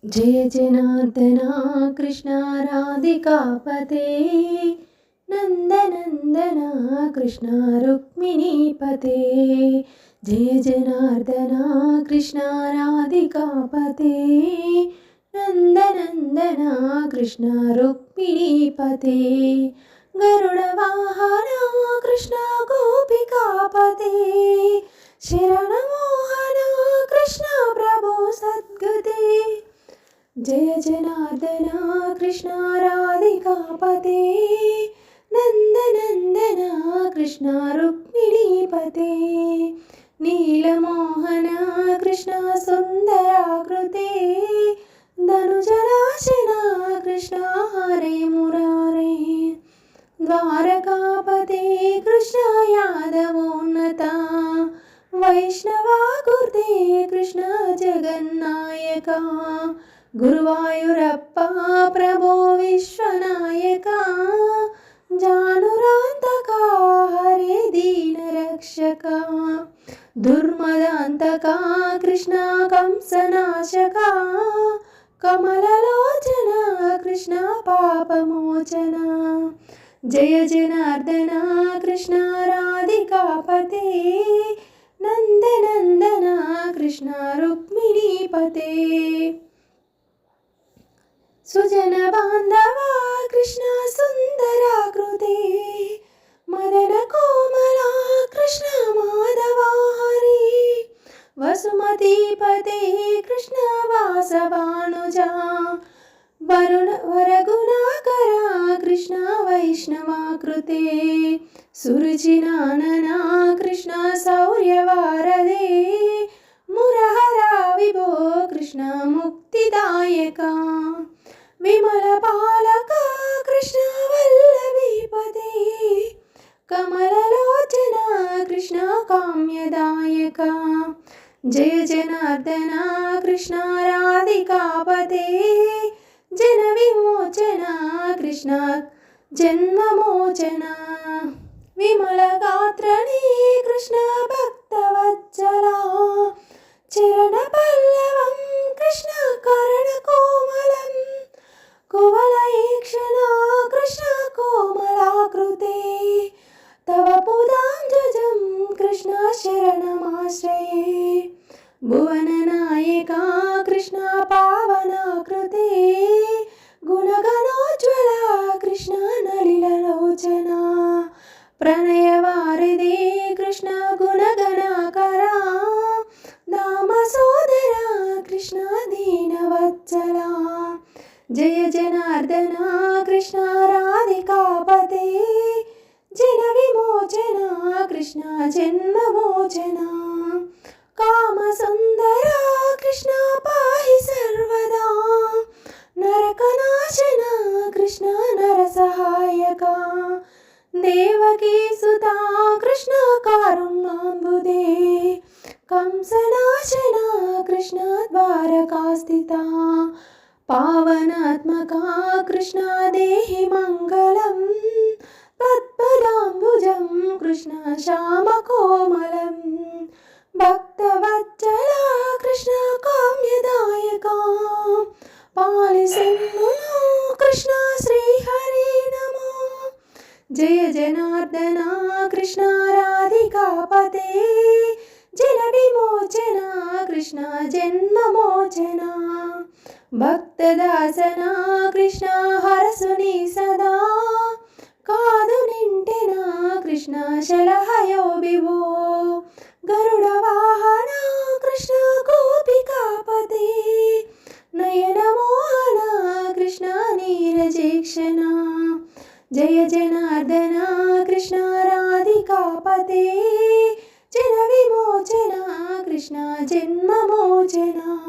जय जनार्दना कृष्ण राधिकापते नन्दनन्दना कृष्ण रुक्मिणीपते। जय जनार्दना कृष्ण राधिकापते नन्दनन्दना कृष्ण रुक्मिणीपते। गरुडवाहना कृष्ण गोपिकापते शरणमोहना कृष्ण प्रभो सद्गते। जय जनार्दना कृष्ण राधिकापते नन्दनन्दना कृष्ण रुक्मिणीपते। नीलमोहना कृष्ण सुन्दराकृते धनुजनाशना कृष्ण हरे मुरारे। द्वारकापते कृष्ण यादवोन्नता वैष्णवाकृते कृष्ण जगन्नायका। गुरुवायुरप्पा प्रभो विश्वनायका जानुरान्तका हरे दीनरक्षका। दुर्मदान्तका कृष्ण कंसनाशका कमललोचना कृष्ण पापमोचना। जय जनार्दना कृष्ण राधिकापते नन्दनन्दना कृष्ण रुक्मिणीपते। सुजन बान्धवा कृष्ण सुन्दराकृते मदन कोमला कृष्ण माधवा हरि। वसुमतीपते कृष्ण वासवानुजा वरगुणाकरा कृष्ण वैष्णवाकृते। सुरुचिनानना कृष्ण शौर्यवारदे मुरहरा विभो कृष्ण मुक्तिदायका। विमलपालका कृष्ण वल्लभीपते कमललोचना कृष्ण काम्यदायका। जय जनार्दना कृष्ण राधिकापते जनविमोचना कृष्ण जन्ममोचना। विमलगात्रणे कृष्ण भक्तवत्सला चरणपल्लवं कृष्ण करणकोमलं। कुवलयेक्षणा कृष्ण कोमलाकृते तव पुदांजजं कृष्ण शरणमाश्रये। भुवननायका कृष्ण पावनाकृते गुणगणोज्ज्वला कृष्ण नलिललोचना। प्रणयवारिदे कृष्ण गुणगणाकरा नामसोदरा कृष्ण दीनवत्सला। जय जनार्दना कृष्ण राधिकापते जनविमोचना कृष्ण जन्ममोचना। कामसुन्दरा कृष्ण पाहि सर्वदा नरकनाशना कृष्ण नरसहायका। देवकीसुता कृष्ण कारुण्याम्बुदे कंसनाशना कृष्ण द्वारकास्थिता। पावनात्मका कृष्ण देहि मङ्गलं तत्पदाम्बुजं कृष्ण श्यामकोमलं। भक्तवत्सला कृष्ण काम्यदायका पालिसिन्मुनो कृष्ण श्रीहरि नमो। जय जनार्दना कृष्ण राधिकापते जनविमोचना कृष्ण जन्ममोचना। भक्तदासना कृष्ण हरसुनि सदा कादु निंटेना कृष्ण शलहयो विभो। गरुडवाहना कृष्ण गोपिकापते नयनमोहना कृष्ण नीरजेक्षणा। जय जनार्दना कृष्ण राधिकापते जनविमोचना कृष्ण जन्ममोचना।